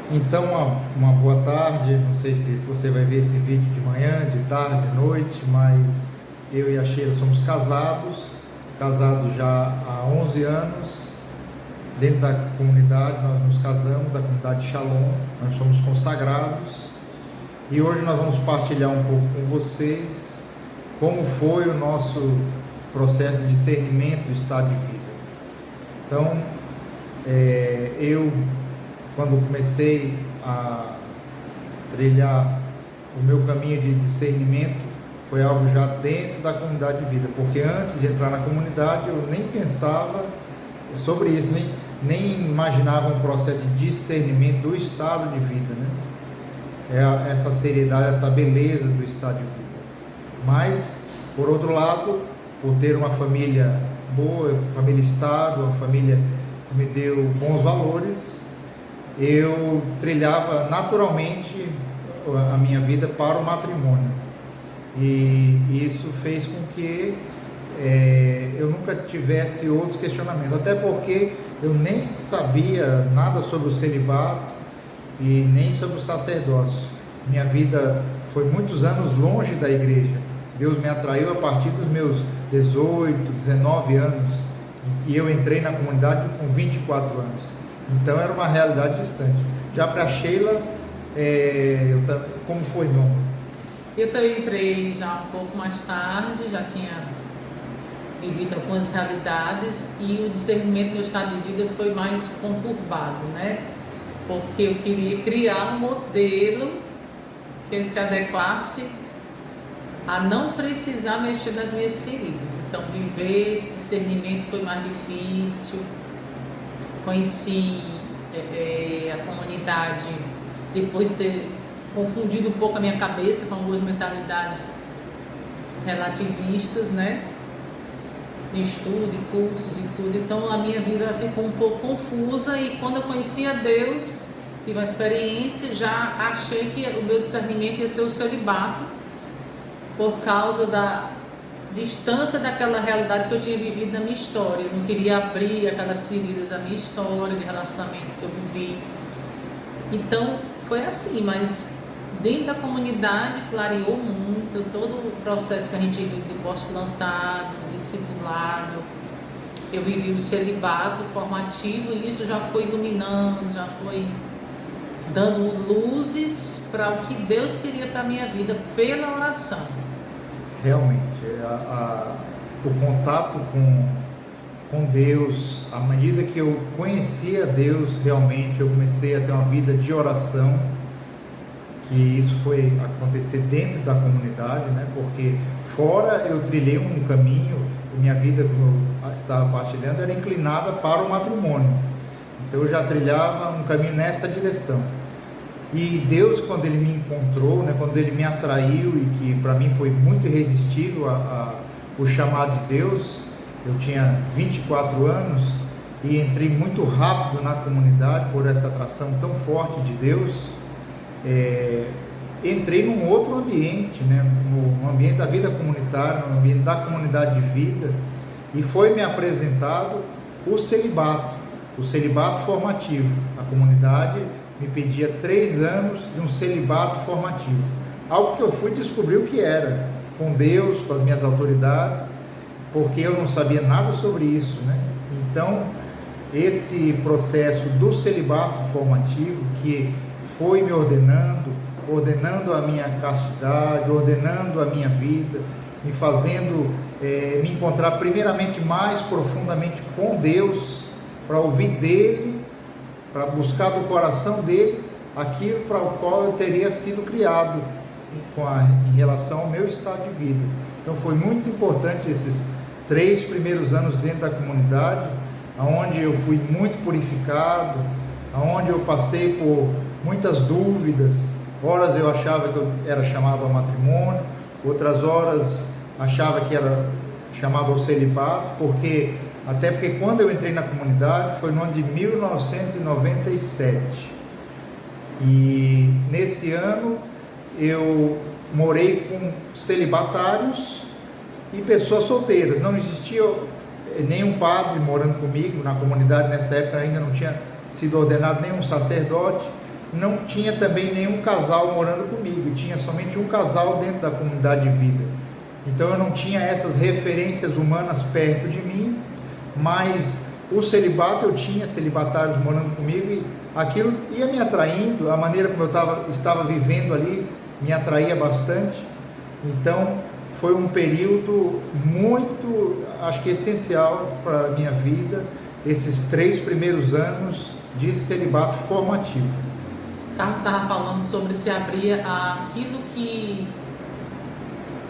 Então, uma boa tarde. Não sei se você vai ver esse vídeo de manhã, de tarde, de noite, mas eu e a Sheila somos casados já há 11 anos. Dentro da comunidade, nós nos casamos, da comunidade Shalom, nós somos consagrados. E hoje nós vamos partilhar um pouco com vocês como foi o nosso processo de discernimento do estado de vida. Então, eu, quando comecei a trilhar o meu caminho de discernimento, foi algo já dentro da comunidade de vida, porque antes de entrar na comunidade eu nem pensava sobre isso, nem imaginava um processo de discernimento do estado de vida, né? Essa seriedade, essa beleza do estado de vida. Mas, por outro lado, por ter uma família boa, família estável, uma família que me deu bons valores, eu trilhava naturalmente a minha vida para o matrimônio. E isso fez com que eu nunca tivesse outros questionamentos, até porque eu nem sabia nada sobre o celibato e nem sobre o sacerdócio. Minha vida foi muitos anos longe da igreja. Deus me atraiu a partir dos meus 18, 19 anos, e eu entrei na comunidade com 24 anos. Então era uma realidade distante. Já para a Sheila, como foi, meu amor? Eu também entrei já um pouco mais tarde, já tinha vivido algumas realidades e o discernimento do meu estado de vida foi mais conturbado, né? Porque eu queria criar um modelo que se adequasse a não precisar mexer nas minhas feridas. Então, viver esse discernimento foi mais difícil. Conheci a comunidade depois de ter confundido um pouco a minha cabeça com algumas mentalidades relativistas, né? De estudo, de cursos e tudo. Então, a minha vida ficou um pouco confusa e quando eu conheci a Deus, tive uma experiência, já achei que o meu discernimento ia ser o celibato, por causa da distância daquela realidade que eu tinha vivido na minha história. Eu não queria abrir aquelas feridas da minha história, de relacionamento que eu vivi. Então, foi assim, mas dentro da comunidade clareou muito todo o processo que a gente vive de postulantado, discipulado. Eu vivi o celibato formativo e isso já foi iluminando, já foi dando luzes para o que Deus queria para a minha vida pela oração. Realmente, o contato com Deus, à medida que eu conhecia Deus realmente, eu comecei a ter uma vida de oração, que isso foi acontecer dentro da comunidade, né? Porque fora eu trilhei um caminho, minha vida, como eu estava partilhando, era inclinada para o matrimônio. Então eu já trilhava um caminho nessa direção. E Deus, quando Ele me encontrou, né, quando Ele me atraiu, e que para mim foi muito irresistível o chamado de Deus, eu tinha 24 anos e entrei muito rápido na comunidade por essa atração tão forte de Deus. Entrei num outro ambiente, né, no ambiente da vida comunitária, no ambiente da comunidade de vida, e foi me apresentado o celibato formativo. A comunidade me pedia 3 anos de um celibato formativo, algo que eu fui descobrir o que era, com Deus, com as minhas autoridades, porque eu não sabia nada sobre isso, né? Então, esse processo do celibato formativo, que foi me ordenando a minha castidade, ordenando a minha vida, me fazendo me encontrar primeiramente mais profundamente com Deus, para ouvir dele, para buscar do coração dele aquilo para o qual eu teria sido criado em relação ao meu estado de vida. Então foi muito importante esses 3 primeiros anos dentro da comunidade, onde eu fui muito purificado, onde eu passei por muitas dúvidas. Horas eu achava que eu era chamado ao matrimônio, outras horas achava que era chamado ao celibato, até porque quando eu entrei na comunidade foi no ano de 1997, e nesse ano eu morei com celibatários e pessoas solteiras. Não existia nenhum padre morando comigo na comunidade. Nessa época ainda não tinha sido ordenado nenhum sacerdote, não tinha também nenhum casal morando comigo, tinha somente um casal dentro da comunidade de vida. Então eu não tinha essas referências humanas perto de mim, mas o celibato, eu tinha celibatários morando comigo e aquilo ia me atraindo, a maneira como eu estava vivendo ali me atraía bastante. Então foi um período muito, acho que essencial para a minha vida, esses 3 primeiros anos de celibato formativo. Carlos estava falando sobre se abrir aquilo que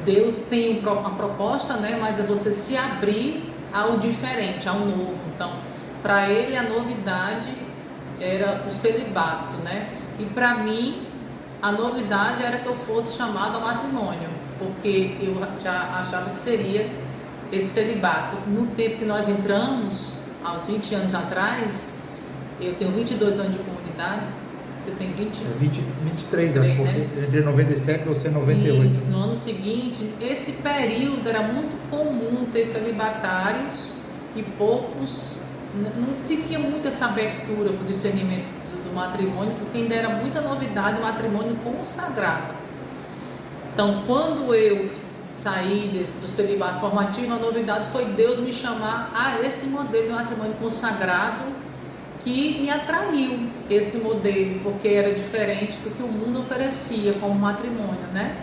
Deus tem uma proposta, né? Mas é você se abrir ao diferente, ao novo. Então, para ele a novidade era o celibato, né? E para mim a novidade era que eu fosse chamado ao matrimônio, porque eu já achava que seria esse celibato. No tempo que nós entramos, aos 20 anos atrás, eu tenho 22 anos de comunidade. Você tem 23 anos, porque entre 97 e você 98. Isso, no ano seguinte, esse período era muito comum ter celibatários e poucos, não se tinha muito essa abertura para o discernimento do matrimônio, porque ainda era muita novidade o matrimônio consagrado. Então, quando eu saí do celibato formativo, a novidade foi Deus me chamar a esse modelo de matrimônio consagrado, que me atraiu esse modelo, porque era diferente do que o mundo oferecia como matrimônio, né?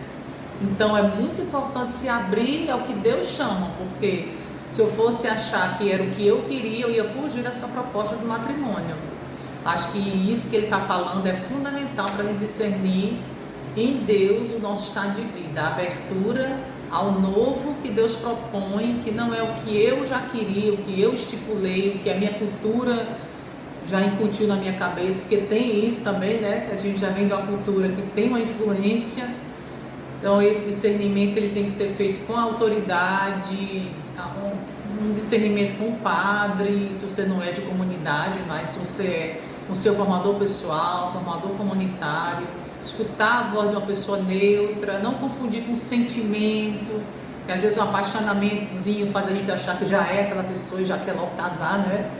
Então é muito importante se abrir ao que Deus chama, porque se eu fosse achar que era o que eu queria, eu ia fugir dessa proposta do matrimônio. Acho que isso que ele está falando é fundamental para a gente discernir em Deus o nosso estado de vida, a abertura ao novo que Deus propõe, que não é o que eu já queria, o que eu estipulei, o que a minha cultura já incutiu na minha cabeça, porque tem isso também, né? Que a gente já vem de uma cultura que tem uma influência. Então esse discernimento ele tem que ser feito com autoridade, um discernimento com o padre, se você não é de comunidade, mas se você é o seu formador pessoal, formador comunitário, escutar a voz de uma pessoa neutra, não confundir com sentimento, que às vezes um apaixonamentozinho faz a gente achar que já é aquela pessoa e já quer logo casar, né?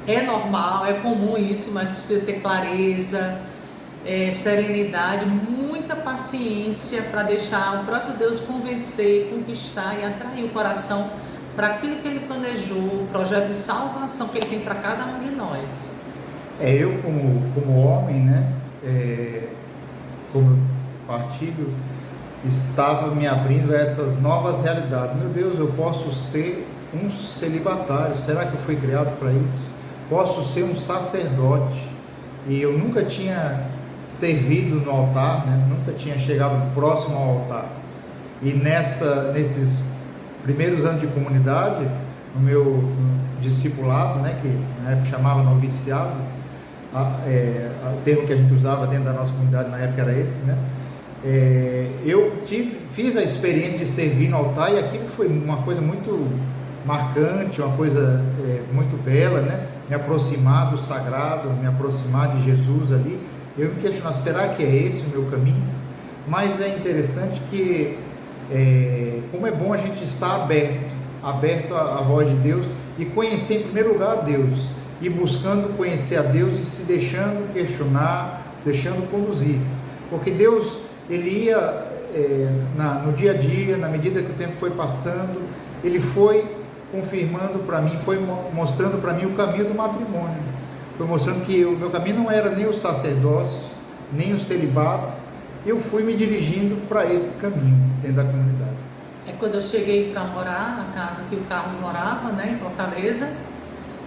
É normal, é comum isso, mas precisa ter clareza, serenidade, muita paciência para deixar o próprio Deus convencer, conquistar e atrair o coração para aquilo que Ele planejou, o projeto de salvação que Ele tem para cada um de nós. Eu como homem, né, como partilho, estava me abrindo a essas novas realidades. Meu Deus, eu posso ser um celibatário, será que eu fui criado para isso? Posso ser um sacerdote, e eu nunca tinha servido no altar, né? Nunca tinha chegado próximo ao altar. E nesses primeiros anos de comunidade, no meu discipulado, né, que na época chamava noviciado, o termo que a gente usava dentro da nossa comunidade na época era esse, né? Eu fiz a experiência de servir no altar, e aquilo foi uma coisa muito marcante, uma coisa muito bela, né? Me aproximar do sagrado, me aproximar de Jesus ali. Eu me questionava, será que é esse o meu caminho? Mas é interessante que, como é bom a gente estar aberto à voz de Deus e conhecer em primeiro lugar a Deus, e buscando conhecer a Deus e se deixando questionar, se deixando conduzir, porque Deus, Ele ia no dia a dia, na medida que o tempo foi passando, Ele foi confirmando para mim, foi mostrando para mim o caminho do matrimônio, foi mostrando que o meu caminho não era nem o sacerdócio, nem o celibato. Eu fui me dirigindo para esse caminho dentro da comunidade. Quando eu cheguei para morar na casa que o Carlos morava, né, em Fortaleza,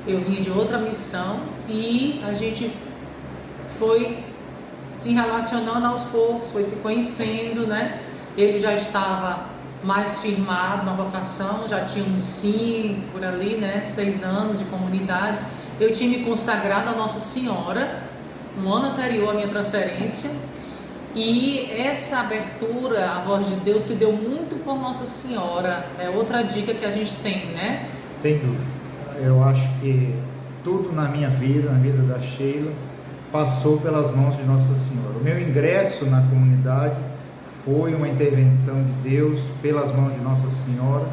eu vinha de outra missão e a gente foi se relacionando aos poucos, foi se conhecendo, né? Ele já estava mais firmado na vocação, já tinha uns 5 por ali, né, 6 anos de comunidade. Eu tinha me consagrado a Nossa Senhora no ano anterior à minha transferência, e essa abertura à voz de Deus se deu muito por Nossa Senhora. É outra dica que a gente tem, né? Sem dúvida. Eu acho que tudo na minha vida, na vida da Sheila, passou pelas mãos de Nossa Senhora. O meu ingresso na comunidade foi uma intervenção de Deus pelas mãos de Nossa Senhora.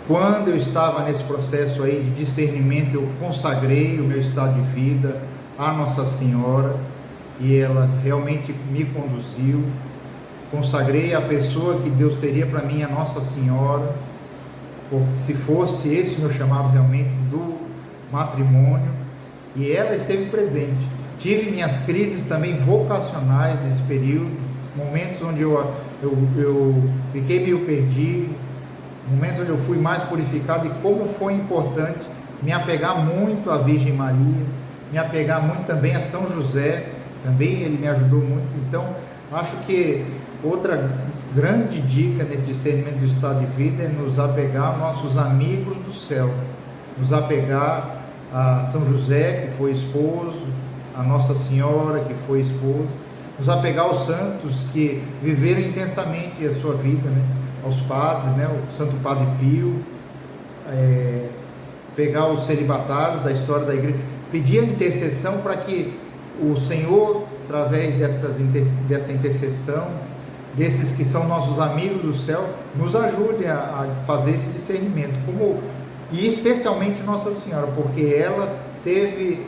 Quando eu estava nesse processo aí de discernimento, eu consagrei o meu estado de vida à Nossa Senhora, e ela realmente me conduziu. Consagrei a pessoa que Deus teria para mim, a Nossa Senhora, porque se fosse esse o meu chamado realmente do matrimônio, e ela esteve presente. Tive minhas crises também vocacionais nesse período, momentos onde eu fiquei meio perdido, momentos onde eu fui mais purificado, e como foi importante me apegar muito à Virgem Maria, me apegar muito também a São José, também ele me ajudou muito. Então, acho que outra grande dica nesse discernimento do estado de vida é nos apegar aos nossos amigos do céu, nos apegar a São José, que foi esposo, a Nossa Senhora, que foi esposa, nos apegar aos santos que viveram intensamente a sua vida, né? Aos padres, né? O Santo Padre Pio, pegar os celibatários da história da igreja, pedir a intercessão para que o Senhor, através dessa intercessão, desses que são nossos amigos do céu, nos ajude a fazer esse discernimento, e especialmente Nossa Senhora, porque ela teve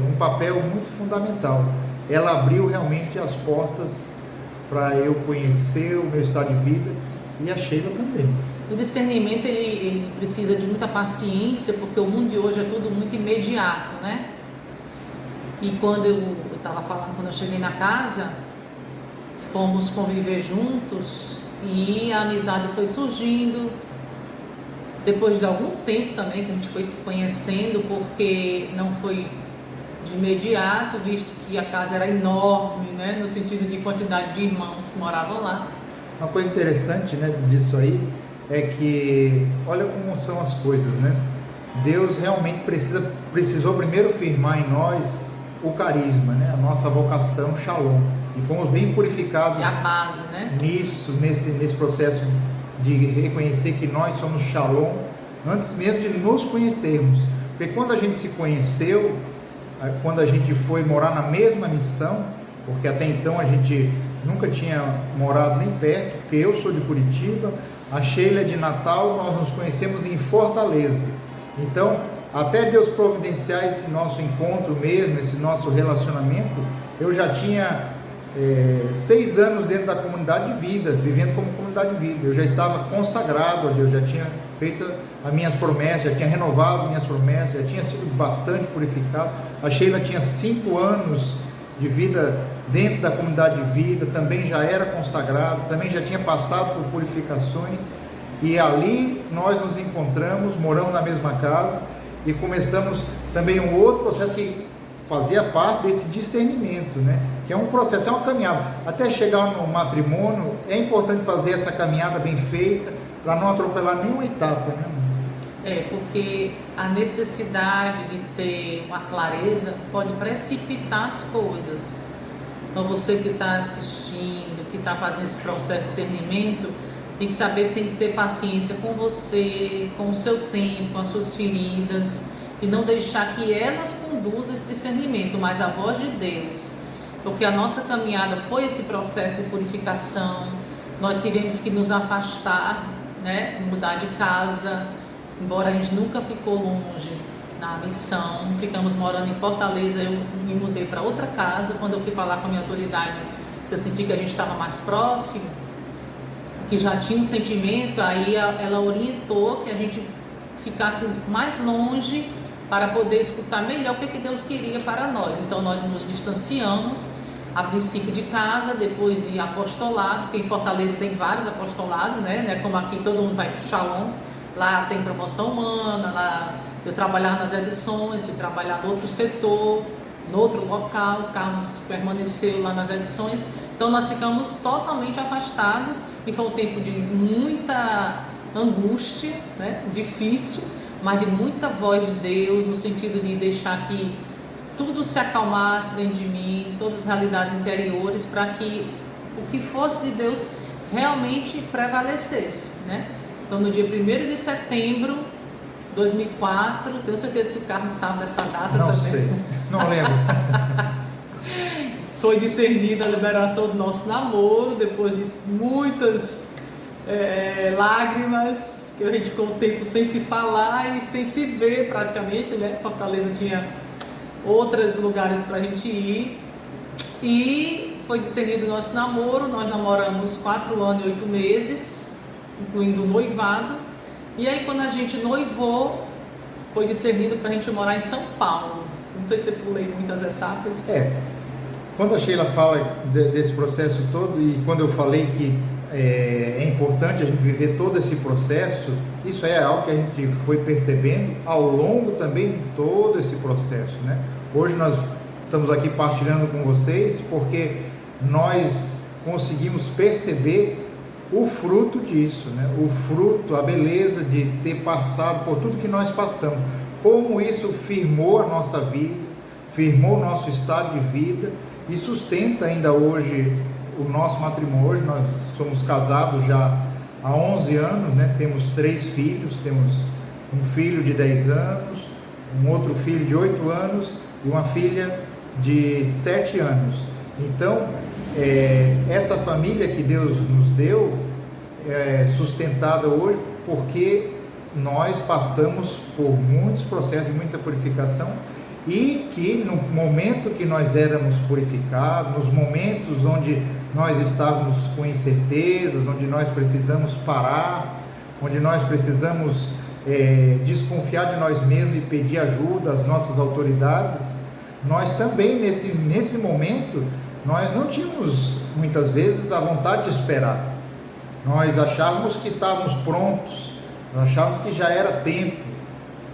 um papel muito fundamental. Ela abriu realmente as portas para eu conhecer o meu estado de vida, e a Sheila também. O discernimento ele precisa de muita paciência, porque o mundo de hoje é tudo muito imediato, né? E quando eu estava falando, quando eu cheguei na casa, fomos conviver juntos e a amizade foi surgindo. Depois de algum tempo também que a gente foi se conhecendo, porque não foi de imediato, visto que a casa era enorme, né? No sentido de quantidade de irmãos que moravam lá. Uma coisa interessante, né, disso aí é que, olha como são as coisas, né? Deus realmente precisou primeiro firmar em nós o carisma, né? A nossa vocação, Shalom, e fomos bem purificados. E a base, né? Nesse processo de reconhecer que nós somos Shalom, antes mesmo de nos conhecermos, porque quando a gente se conheceu, quando a gente foi morar na mesma missão, porque até então a gente nunca tinha morado nem perto, porque eu sou de Curitiba, a Sheila é de Natal, nós nos conhecemos em Fortaleza. Então, até Deus providenciar esse nosso encontro mesmo, esse nosso relacionamento, eu já tinha 6 anos dentro da comunidade de vida, vivendo como comunidade de vida. Eu já estava consagrado a Deus, já tinha feito as minhas promessas, já tinha renovado minhas promessas, já tinha sido bastante purificado. A Sheila tinha 5 anos de vida dentro da comunidade de vida, também já era consagrado, também já tinha passado por purificações, e ali nós nos encontramos, moramos na mesma casa e começamos também um outro processo que fazia parte desse discernimento, né? Que é um processo, é uma caminhada, até chegar no matrimônio. É importante fazer essa caminhada bem feita, para não atropelar nenhuma etapa, né? Porque a necessidade de ter uma clareza pode precipitar as coisas. Então você que está assistindo, que está fazendo esse processo de discernimento, tem que saber que tem que ter paciência com você, com o seu tempo, com as suas feridas, e não deixar que elas conduzam esse discernimento, mas a voz de Deus. Porque a nossa caminhada foi esse processo de purificação. Nós tivemos que nos afastar, né? Mudar de casa, embora a gente nunca ficou longe na missão. Ficamos morando em Fortaleza, eu me mudei para outra casa. Quando eu fui falar com a minha autoridade, eu senti que a gente estava mais próximo, que já tinha um sentimento, aí ela orientou que a gente ficasse mais longe para poder escutar melhor o que Deus queria para nós. Então nós nos distanciamos, a princípio de casa, depois de apostolado, porque em Fortaleza tem vários apostolados, né? Como aqui todo mundo vai para o Shalom, lá tem promoção humana, lá eu trabalhava nas edições, fui trabalhar no outro setor, no outro local, o Carlos permaneceu lá nas edições. Então nós ficamos totalmente afastados, e foi um tempo de muita angústia, né? Difícil, mas de muita voz de Deus, no sentido de deixar que tudo se acalmasse dentro de mim, todas as realidades interiores, para que o que fosse de Deus realmente prevalecesse, né? Então no dia 1º de setembro de 2004, tenho certeza que o Carlos sabe dessa data. Não também. Sei, não lembro. Foi discernida a liberação do nosso namoro, depois de muitas lágrimas, que a gente ficou um tempo sem se falar e sem se ver praticamente, né? Fortaleza tinha outros lugares para a gente ir, E foi discernido o nosso namoro. Nós namoramos 4 anos e 8 meses, incluindo o noivado. E aí quando a gente noivou, foi discernido para a gente morar em São Paulo. Não sei se eu pulei muitas etapas. Quando a Sheila fala desse processo todo, e quando eu falei que é importante a gente viver todo esse processo, isso é algo que a gente foi percebendo ao longo também de todo esse processo, né? Hoje nós estamos aqui partilhando com vocês porque nós conseguimos perceber o fruto disso, né? O fruto, a beleza de ter passado por tudo que nós passamos, como isso firmou a nossa vida, firmou o nosso estado de vida e sustenta ainda hoje o nosso matrimônio. Hoje nós somos casados já há 11 anos, né? Temos 3 filhos, temos um filho de 10 anos, um outro filho de 8 anos e uma filha de 7 anos. Então, essa família que Deus nos deu é sustentada hoje porque nós passamos por muitos processos de muita purificação, e que no momento que nós éramos purificados, nos momentos onde nós estávamos com incertezas, onde nós precisamos parar, onde nós precisamos desconfiar de nós mesmos e pedir ajuda às nossas autoridades, nós também nesse momento, nós não tínhamos muitas vezes a vontade de esperar. Nós achávamos que estávamos prontos, nós achávamos que já era tempo,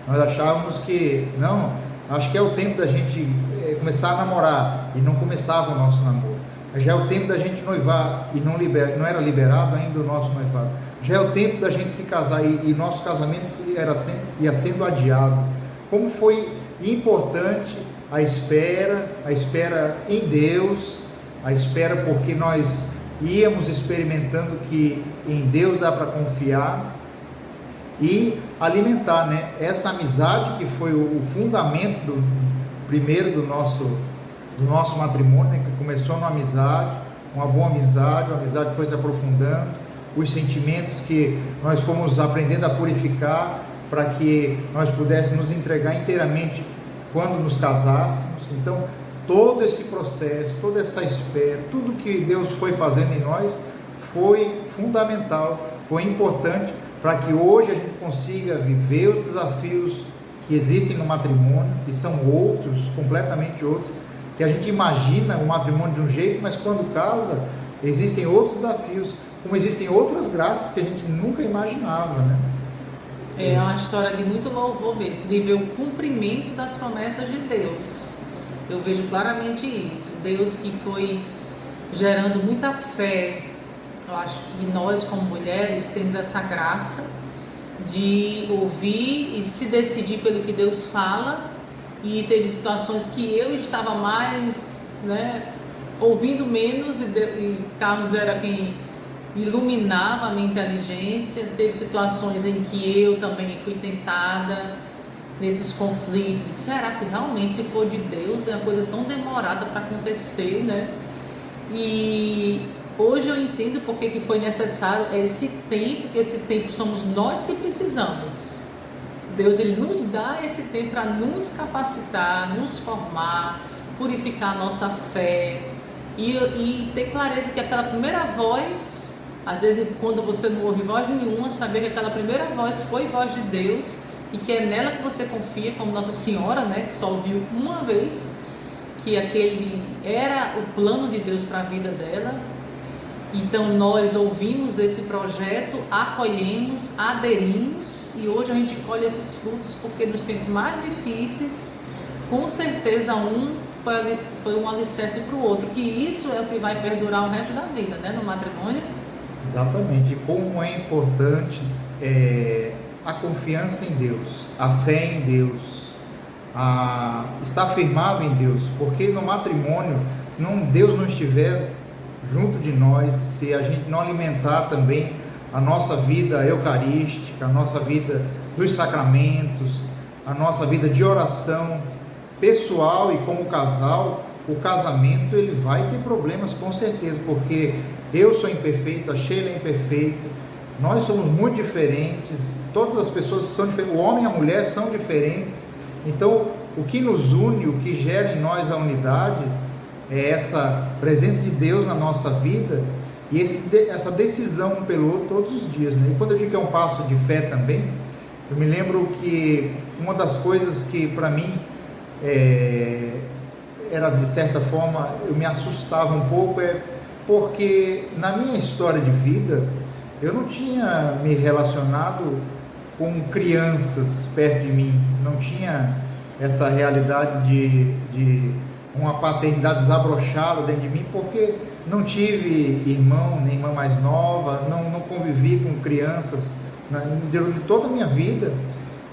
nós achávamos que não, acho que é o tempo da gente começar a namorar, e não começava o nosso namoro. Já é o tempo da gente noivar, e não era liberado ainda o nosso noivado. Já é o tempo da gente se casar, e nosso casamento ia sendo adiado. Como foi importante a espera em Deus, a espera porque nós íamos experimentando que em Deus dá para confiar, e alimentar, né, essa amizade que foi o fundamento primeiro do nosso matrimônio, né, que começou numa amizade, uma boa amizade, uma amizade que foi se aprofundando, os sentimentos que nós fomos aprendendo a purificar para que nós pudéssemos nos entregar inteiramente quando nos casássemos. Então, todo esse processo, toda essa espera, tudo que Deus foi fazendo em nós foi fundamental, foi importante para que hoje a gente consiga viver os desafios que existem no matrimônio, que são outros, completamente outros, que a gente imagina o matrimônio de um jeito, mas quando casa, existem outros desafios, como existem outras graças que a gente nunca imaginava, né? É uma história de muito louvor mesmo, de ver o cumprimento das promessas de Deus. Eu vejo claramente isso, Deus que foi gerando muita fé. Eu acho que nós, como mulheres, temos essa graça de ouvir e se decidir pelo que Deus fala, e teve situações que eu estava mais, né, ouvindo menos, e Carlos era quem iluminava a minha inteligência. Teve situações em que eu também fui tentada nesses conflitos, de será que realmente, se for de Deus, é uma coisa tão demorada para acontecer, né? E hoje eu entendo porque que foi necessário esse tempo, que esse tempo somos nós que precisamos. Deus, ele nos dá esse tempo para nos capacitar, nos formar, purificar a nossa fé e ter clareza que aquela primeira voz, às vezes quando você não ouve voz nenhuma, saber que aquela primeira voz foi voz de Deus e que é nela que você confia, como Nossa Senhora, né, que só ouviu uma vez, que aquele era o plano de Deus para a vida dela. Então nós ouvimos esse projeto, acolhemos, aderimos, e hoje a gente colhe esses frutos, porque nos tempos mais difíceis, com certeza um foi um alicerce para o outro, que isso é o que vai perdurar o resto da vida, né, no matrimônio. Exatamente, e como é importante a confiança em Deus, a fé em Deus, estar firmado em Deus, porque no matrimônio, se Deus não estiver junto de nós, se a gente não alimentar também a nossa vida eucarística, a nossa vida dos sacramentos, a nossa vida de oração pessoal e como casal, o casamento ele vai ter problemas com certeza, porque eu sou imperfeito, a Sheila é imperfeita, nós somos muito diferentes, todas as pessoas são diferentes, o homem e a mulher são diferentes. Então o que nos une, o que gera em nós a unidade é essa presença de Deus na nossa vida e essa decisão um pelo outro todos os dias, né? E quando eu digo que é um passo de fé também, eu me lembro que uma das coisas que para mim era, de certa forma, eu me assustava um pouco, porque na minha história de vida eu não tinha me relacionado com crianças perto de mim, não tinha essa realidade de uma paternidade desabrochada dentro de mim, porque não tive irmão, nem irmã mais nova, não convivi com crianças durante toda a minha vida.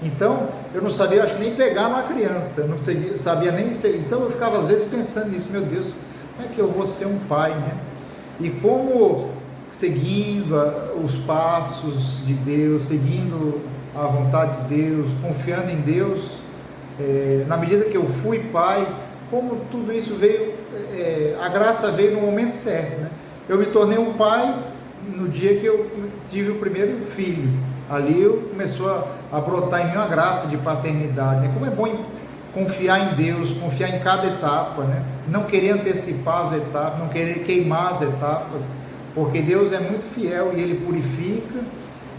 Então eu não sabia, acho que nem pegar uma criança, não sabia nem, então eu ficava às vezes pensando nisso, meu Deus, como é que eu vou ser um pai, né? E como, seguindo os passos de Deus, seguindo a vontade de Deus, confiando em Deus, na medida que eu fui pai, como tudo isso veio, a graça veio no momento certo, né? Eu me tornei um pai no dia que eu tive o primeiro filho. Ali começou a brotar em mim uma graça de paternidade, né? Como é bom confiar em Deus, confiar em cada etapa, né? Não querer antecipar as etapas, não querer queimar as etapas, porque Deus é muito fiel e Ele purifica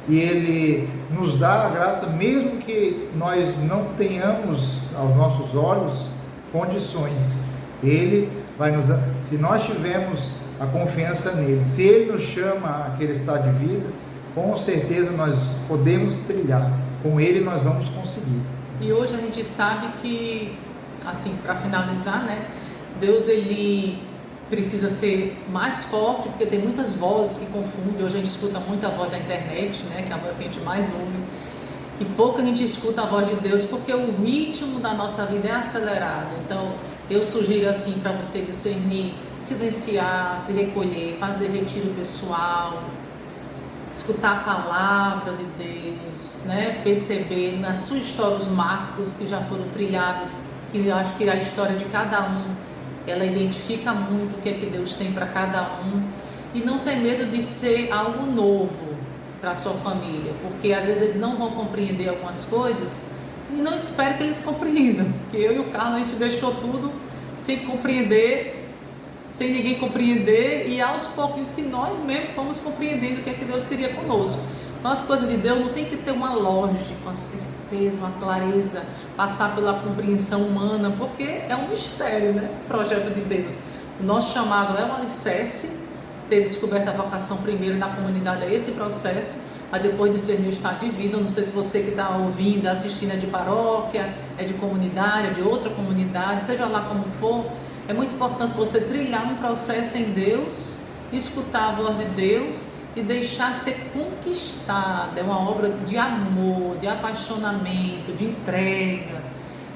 e Ele nos dá a graça, mesmo que nós não tenhamos aos nossos olhos condições. Ele vai nos dar, se nós tivermos a confiança nele, se Ele nos chama àquele estado de vida, com certeza nós podemos trilhar, com Ele nós vamos conseguir. E hoje a gente sabe que, assim, para finalizar, né, Deus, Ele precisa ser mais forte, porque tem muitas vozes que confundem. Hoje a gente escuta muito a voz da internet, né, que é a voz que a gente mais ouve, e pouco a gente escuta a voz de Deus, porque o ritmo da nossa vida é acelerado. Então eu sugiro assim para você discernir, silenciar, se recolher, fazer retiro pessoal, escutar a palavra de Deus, né? Perceber na sua história os marcos que já foram trilhados, que eu acho que a história de cada um, ela identifica muito o que é que Deus tem para cada um, e não ter medo de ser algo novo para a sua família, porque às vezes eles não vão compreender algumas coisas, e não espere que eles compreendam, porque eu e o Carlos, a gente deixou tudo sem compreender, sem ninguém compreender, e aos poucos que nós mesmos fomos compreendendo o que é que Deus queria conosco. Então as coisas de Deus não tem que ter uma lógica, uma certeza, uma clareza, passar pela compreensão humana, porque é um mistério, né? O projeto de Deus. O nosso chamado é um alicerce, ter descoberto a vocação primeiro na comunidade é esse processo, mas depois discernir o estado de vida. Eu não sei se você que está ouvindo, assistindo é de paróquia, é de comunidade, é de outra comunidade, seja lá como for, é muito importante você trilhar um processo em Deus, escutar a voz de Deus e deixar ser conquistado. É uma obra de amor, de apaixonamento, de entrega,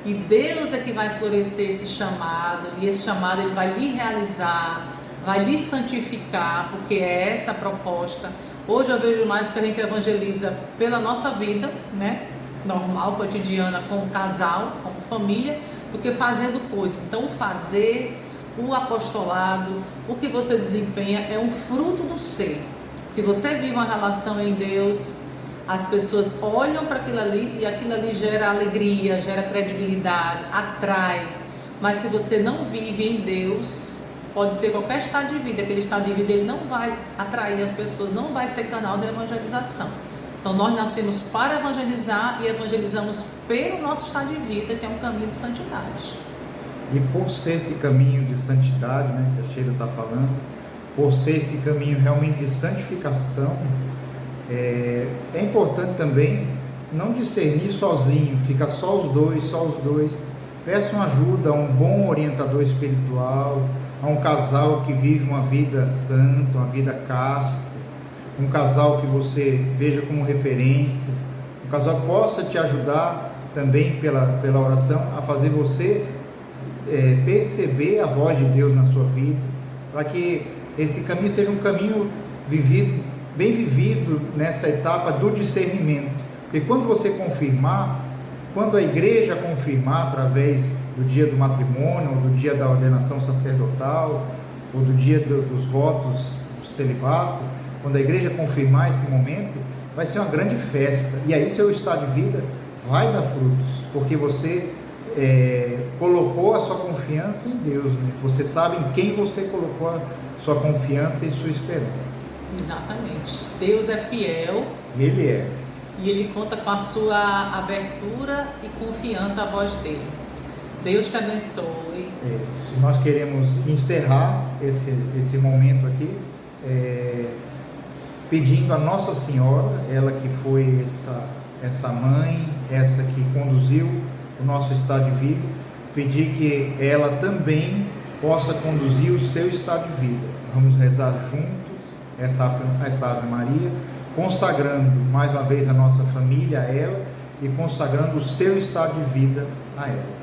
e Deus é que vai florescer esse chamado, e esse chamado Ele vai lhe realizar, vai lhe santificar, porque é essa a proposta. Hoje eu vejo mais que a gente evangeliza pela nossa vida, né, normal, cotidiana, como casal, como família, do que fazendo coisas. Então, fazer, o apostolado, o que você desempenha é um fruto do ser. Se você vive uma relação em Deus, as pessoas olham para aquilo ali e aquilo ali gera alegria, gera credibilidade, atrai. Mas se você não vive em Deus, pode ser qualquer estado de vida, aquele estado de vida ele não vai atrair as pessoas, não vai ser canal de evangelização. Então nós nascemos para evangelizar e evangelizamos pelo nosso estado de vida, que é um caminho de santidade. E por ser esse caminho de santidade, né, que a Sheila está falando, por ser esse caminho realmente de santificação, é importante também não discernir sozinho, fica só os dois. Peçam ajuda a um bom orientador espiritual, a um casal que vive uma vida santa, uma vida casta, um casal que você veja como referência, um casal que possa te ajudar também pela oração a fazer você perceber a voz de Deus na sua vida, para que esse caminho seja um caminho vivido, bem vivido nessa etapa do discernimento. Porque quando você confirmar, quando a igreja confirmar através do dia do matrimônio, ou do dia da ordenação sacerdotal, ou do dia dos votos do celibato, quando a igreja confirmar esse momento, vai ser uma grande festa, e aí seu estado de vida vai dar frutos, porque você colocou a sua confiança em Deus, né? Você sabe em quem você colocou a sua confiança e sua esperança. Exatamente. Deus é fiel. Ele é. E Ele conta com a sua abertura e confiança à voz dele. Deus te abençoe. Isso. Nós queremos encerrar esse momento aqui pedindo a Nossa Senhora, ela que foi essa mãe, essa que conduziu o nosso estado de vida, pedir que ela também possa conduzir o seu estado de vida. Vamos rezar juntos essa Ave Maria, consagrando mais uma vez a nossa família a ela e consagrando o seu estado de vida a ela.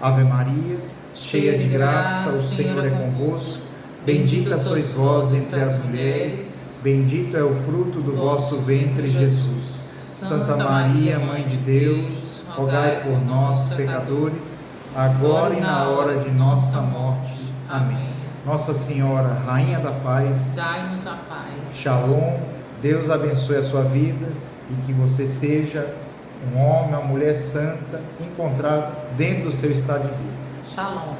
Ave Maria, cheia de graça, o Senhor é convosco, bendita sois vós entre as mulheres, bendito é o fruto do vosso ventre, Jesus. Santa Maria, Mãe de Deus, rogai por nós, pecadores, agora e na hora de nossa morte. Amém. Nossa Senhora, Rainha da Paz, dai-nos a paz. Shalom, Deus abençoe a sua vida e que você seja um homem, uma mulher santa, encontrado dentro do seu estado de vida. Shalom.